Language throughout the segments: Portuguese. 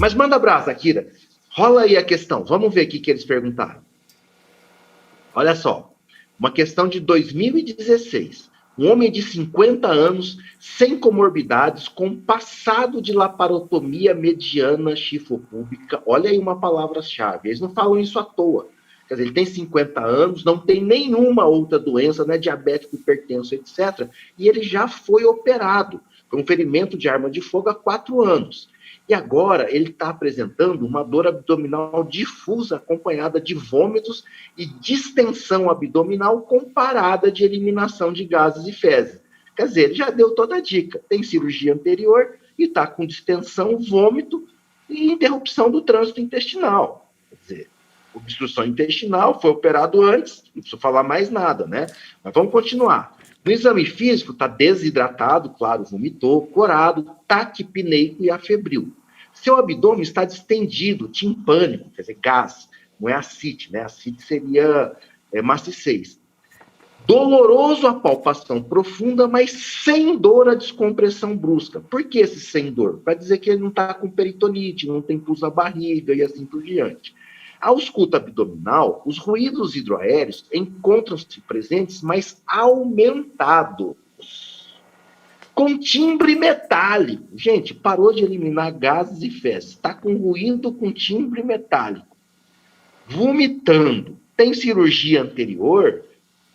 Mas manda abraço, Akira. Rola aí a questão. Vamos ver o que eles perguntaram. Olha só. Uma questão de 2016. Um homem de 50 anos, sem comorbidades, com passado de laparotomia mediana chifopúbica. Olha aí uma palavra-chave. Eles não falam isso à toa. Quer dizer, ele tem 50 anos, não tem nenhuma outra doença, não é diabético, hipertenso, etc. E ele já foi operado. Foi um ferimento de arma de fogo há 4 anos. E agora ele está apresentando uma dor abdominal difusa, acompanhada de vômitos e distensão abdominal comparada de eliminação de gases e fezes. Quer dizer, ele já deu toda a dica. Tem cirurgia anterior e está com distensão, vômito e interrupção do trânsito intestinal. Quer dizer, obstrução intestinal, foi operado antes, não preciso falar mais nada, né? Mas vamos continuar. No exame físico, está desidratado, claro, vomitou, corado, taquipneico e afebril. Seu abdômen está distendido, timpânico, quer dizer, gás, não é ascite, né? Ascite seria maciçez. Doloroso a palpação profunda, mas sem dor a descompressão brusca. Por que esse sem dor? Para dizer que ele não está com peritonite, não tem pulso na barriga e assim por diante. A ausculta abdominal, os ruídos hidroaéreos encontram-se presentes, mas aumentados, com timbre metálico. Gente, parou de eliminar gases e fezes, está com ruído com timbre metálico. Vomitando. Tem cirurgia anterior?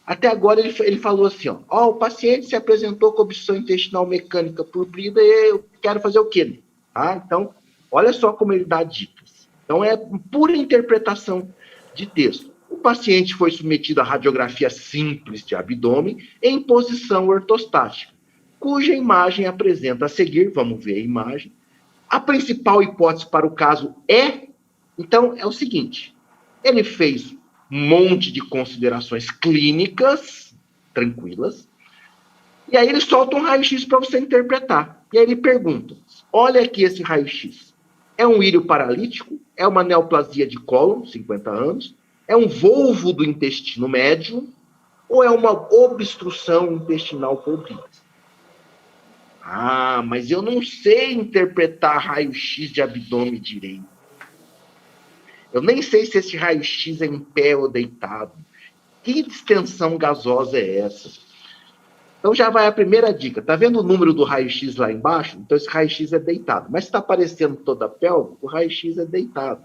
Até agora ele falou assim, ó, o paciente se apresentou com obstrução intestinal mecânica progrida e eu quero fazer o quê? Tá? Então, olha só como ele dá dicas. Então, é pura interpretação de texto. O paciente foi submetido a radiografia simples de abdômen em posição ortostática, cuja imagem apresenta a seguir, vamos ver a imagem. A principal hipótese para o caso então, é o seguinte, ele fez um monte de considerações clínicas, tranquilas, e aí ele solta um raio-x para você interpretar. E aí ele pergunta, olha aqui esse raio-x, é um írio paralítico? É uma neoplasia de cólon, 50 anos? É um volvo do intestino médio? Ou é uma obstrução intestinal progrida? Ah, mas eu não sei interpretar raio-x de abdômen direito. Eu nem sei se esse raio-x é em pé ou deitado. Que distensão gasosa é essa? Então já vai a primeira dica. Tá vendo o número do raio-x lá embaixo? Então esse raio-x é deitado. Mas se está aparecendo toda a pelve, o raio-x é deitado.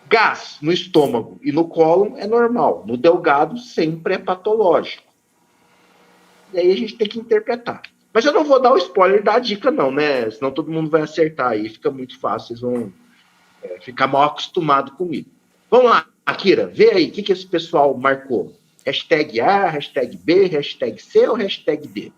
Gás no estômago e no cólon é normal. No delgado sempre é patológico. E aí a gente tem que interpretar. Mas eu não vou dar o spoiler da dica não, né? Senão todo mundo vai acertar aí. Fica muito fácil. Vocês vão ficar mal acostumados comigo. Vamos lá, Akira. Vê aí o que esse pessoal marcou. Hashtag A, hashtag B, hashtag C ou hashtag D?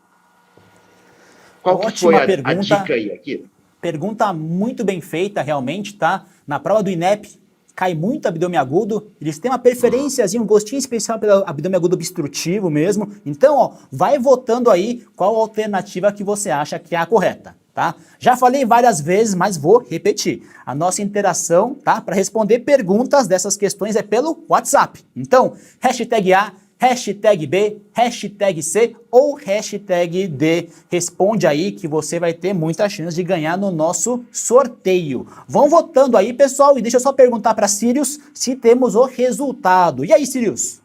Qual que foi a dica aí, Akira? Pergunta muito bem feita, realmente, tá? Na prova do INEP, cai muito abdômen agudo. Eles têm uma preferênciazinha, um gostinho especial pelo abdômen agudo obstrutivo mesmo. Então, ó, vai votando aí qual alternativa que você acha que é a correta, tá? Já falei várias vezes, mas vou repetir. A nossa interação, tá? Para responder perguntas dessas questões é pelo WhatsApp. Então, hashtag A, hashtag B, hashtag C ou hashtag D. Responde aí que você vai ter muita chance de ganhar no nosso sorteio. Vão votando aí, pessoal, e deixa eu só perguntar para Sirius se temos o resultado. E aí, Sirius?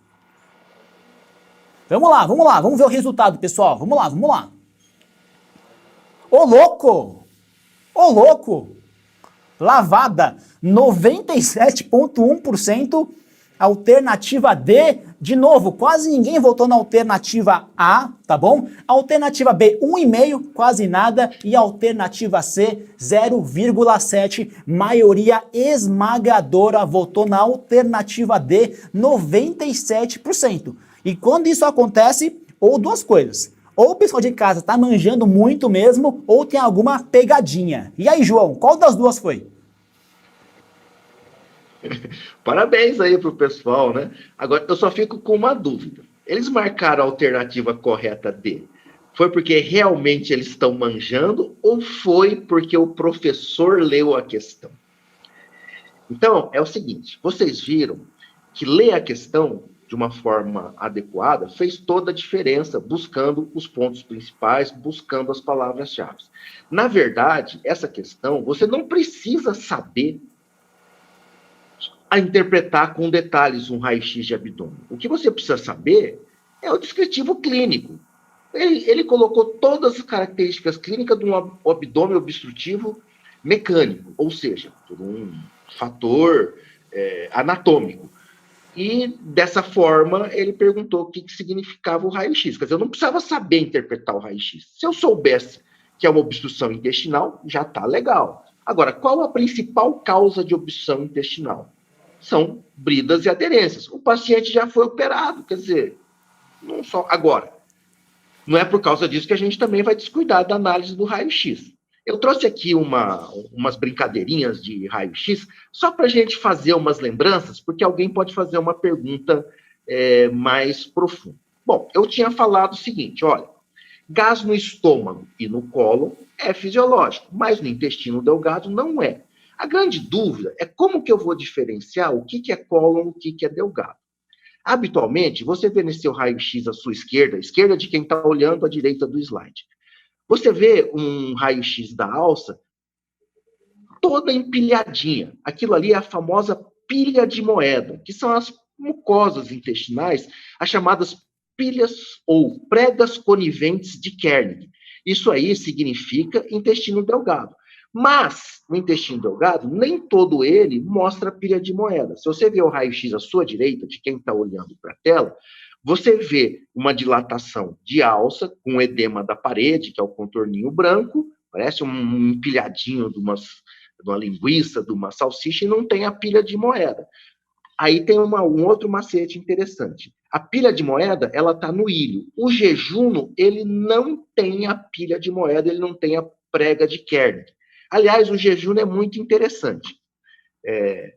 Vamos lá, vamos ver o resultado, pessoal. Vamos lá. Ô louco! Lavada, 97,1%. Alternativa D, de novo, quase ninguém votou na alternativa A, tá bom? Alternativa B, 1,5%, quase nada. E alternativa C, 0,7%. Maioria esmagadora votou na alternativa D, 97%. E quando isso acontece, ou duas coisas. Ou o pessoal de casa tá manjando muito mesmo, ou tem alguma pegadinha. E aí, João, qual das duas foi? Parabéns aí pro pessoal, né? Agora, eu só fico com uma dúvida. Eles marcaram a alternativa correta D. Foi porque realmente eles estão manjando ou foi porque o professor leu a questão? Então, é o seguinte, vocês viram que ler a questão de uma forma adequada, fez toda a diferença, buscando os pontos principais, buscando as palavras-chave. Na verdade, essa questão, você não precisa saber a interpretar com detalhes um raio-x de abdômen. O que você precisa saber é o descritivo clínico. Ele colocou todas as características clínicas de um abdômen obstrutivo mecânico, ou seja, por um fator anatômico. E, dessa forma, ele perguntou o que significava o raio-x. Quer dizer, eu não precisava saber interpretar o raio-x. Se eu soubesse que é uma obstrução intestinal, já está legal. Agora, qual a principal causa de obstrução intestinal? São bridas e aderências. O paciente já foi operado, quer dizer, não só... Agora, não é por causa disso que a gente também vai descuidar da análise do raio-x. Eu trouxe aqui umas brincadeirinhas de raio-x, só para a gente fazer umas lembranças, porque alguém pode fazer uma pergunta mais profunda. Bom, eu tinha falado o seguinte, olha, gás no estômago e no cólon é fisiológico, mas no intestino delgado não é. A grande dúvida é como que eu vou diferenciar o que é cólon e o que é delgado. Habitualmente, você vê nesse seu raio-x à sua esquerda de quem está olhando à direita do slide. Você vê um raio-x da alça toda empilhadinha. Aquilo ali é a famosa pilha de moeda, que são as mucosas intestinais, as chamadas pilhas ou pregas coniventes de Kernig. Isso aí significa intestino delgado. Mas, no intestino delgado, nem todo ele mostra pilha de moeda. Se você vê o raio-x à sua direita, de quem está olhando para a tela, você vê uma dilatação de alça, com edema da parede, que é o contorninho branco, parece um empilhadinho de uma linguiça, de uma salsicha, e não tem a pilha de moeda. Aí tem um outro macete interessante. A pilha de moeda, ela está no ilho. O jejuno, ele não tem a pilha de moeda, ele não tem a prega de Kernig. Aliás, o jejuno é muito interessante.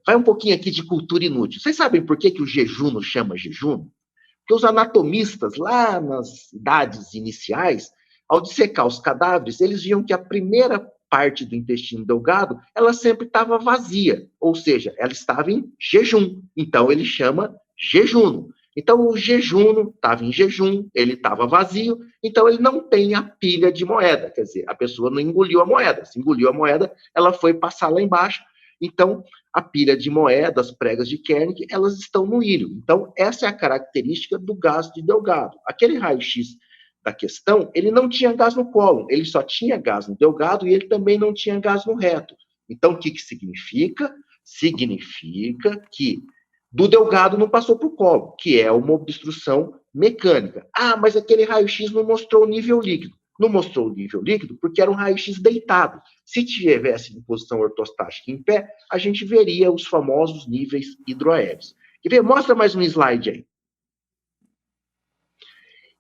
Vai um pouquinho aqui de cultura inútil. Vocês sabem por que o jejuno chama jejuno? Porque os anatomistas, lá nas idades iniciais, ao dissecar os cadáveres, eles viam que a primeira parte do intestino delgado, ela sempre estava vazia, ou seja, ela estava em jejum. Então, ele chama jejuno. Então, o jejuno estava em jejum, ele estava vazio, então ele não tem a pilha de moeda, quer dizer, a pessoa não engoliu a moeda. Se engoliu a moeda, ela foi passar lá embaixo. Então, a pilha de moeda, as pregas de Kernig, elas estão no ilho. Então, essa é a característica do gás de delgado. Aquele raio-x da questão, ele não tinha gás no cólon, ele só tinha gás no delgado e ele também não tinha gás no reto. Então, o que significa? Significa que do delgado não passou para o cólon, que é uma obstrução mecânica. Ah, mas aquele raio-x não mostrou o nível líquido. Não mostrou o nível líquido porque era um raio-x deitado. Se tivesse em posição ortostática em pé, a gente veria os famosos níveis hidroaéreos. Quer ver? Mostra mais um slide aí.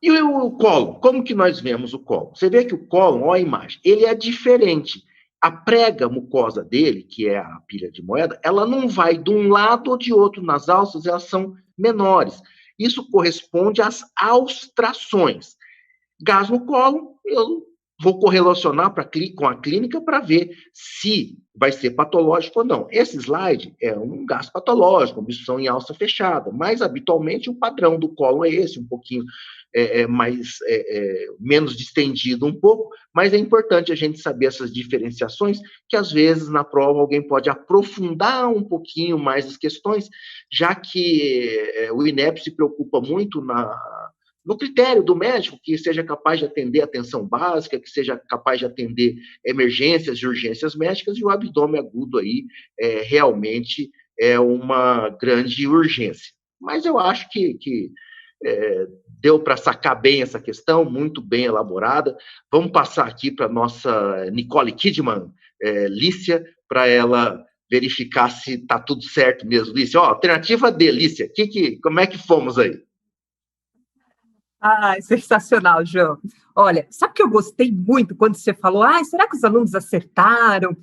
E o cólon? Como que nós vemos o cólon? Você vê que o cólon, olha a imagem, ele é diferente. A prega mucosa dele, que é a pilha de moeda, ela não vai de um lado ou de outro nas alças, elas são menores. Isso corresponde às austrações. Gás no cólon, eu vou correlacionar com a clínica para ver se vai ser patológico ou não. Esse slide é um gás patológico, obstrução em alça fechada, mas habitualmente o padrão do cólon é esse, um pouquinho menos distendido um pouco, mas é importante a gente saber essas diferenciações, que às vezes na prova alguém pode aprofundar um pouquinho mais as questões, já que o INEP se preocupa muito no critério do médico, que seja capaz de atender atenção básica, que seja capaz de atender emergências e urgências médicas, e o abdômen agudo aí realmente é uma grande urgência. Mas eu acho que deu para sacar bem essa questão, muito bem elaborada. Vamos passar aqui para a nossa Nicole Kidman, Lícia, para ela verificar se está tudo certo mesmo. Lícia, alternativa D, Lícia, como é que fomos aí? Sensacional, João. Olha, sabe que eu gostei muito quando você falou, será que os alunos acertaram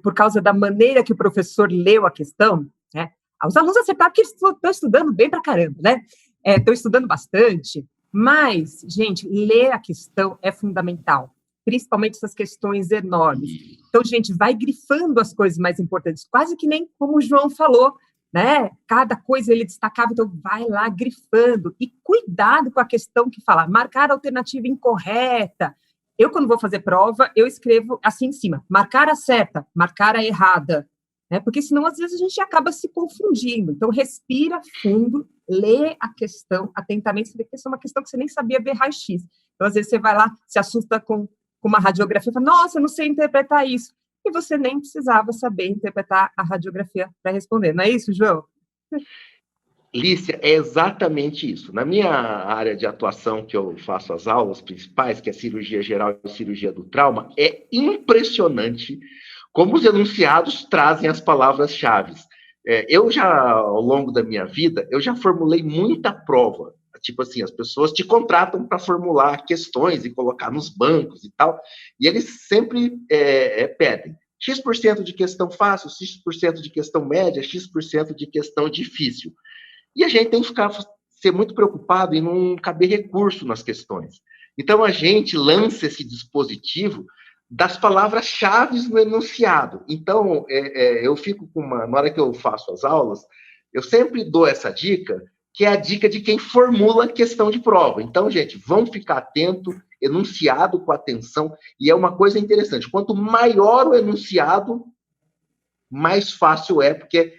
por causa da maneira que o professor leu a questão? Os alunos acertaram porque eles estão estudando bem pra caramba, né? Estão estudando bastante, mas, gente, ler a questão é fundamental, principalmente essas questões enormes. Então, gente, vai grifando as coisas mais importantes, quase que nem como o João falou, né? Cada coisa ele destacava, então vai lá grifando. E cuidado com a questão que fala, marcar a alternativa incorreta. Eu, quando vou fazer prova, eu escrevo assim em cima, marcar a certa, marcar a errada. Né? Porque senão, às vezes, a gente acaba se confundindo. Então, respira fundo, lê a questão atentamente, você vê que essa é uma questão que você nem sabia ver raio-x. Então, às vezes, você vai lá, se assusta com uma radiografia, e fala, nossa, eu não sei interpretar isso. E você nem precisava saber interpretar a radiografia para responder. Não é isso, João? Lícia, é exatamente isso. Na minha área de atuação, que eu faço as aulas principais, que é cirurgia geral e cirurgia do trauma, é impressionante como os enunciados trazem as palavras-chave. Eu já, ao longo da minha vida, eu já formulei muita prova. Tipo assim, as pessoas te contratam para formular questões e colocar nos bancos e tal, e eles sempre pedem X% de questão fácil, X% de questão média, X% de questão difícil. E a gente tem que ser muito preocupado em não caber recurso nas questões. Então, a gente lança esse dispositivo das palavras-chave no enunciado. Então, eu fico com na hora que eu faço as aulas, eu sempre dou essa dica, que é a dica de quem formula a questão de prova. Então, gente, vamos ficar atento, enunciado com atenção, e é uma coisa interessante, quanto maior o enunciado, mais fácil é, porque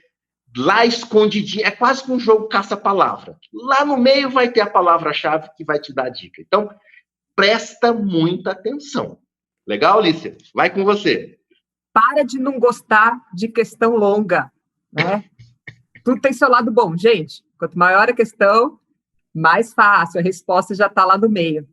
lá escondidinho, é quase que um jogo caça-palavra. Lá no meio vai ter a palavra-chave que vai te dar a dica. Então, presta muita atenção. Legal, Lícia? Vai com você. Para de não gostar de questão longa, né? Tudo tem seu lado bom, gente. Quanto maior a questão, mais fácil, a resposta já está lá no meio.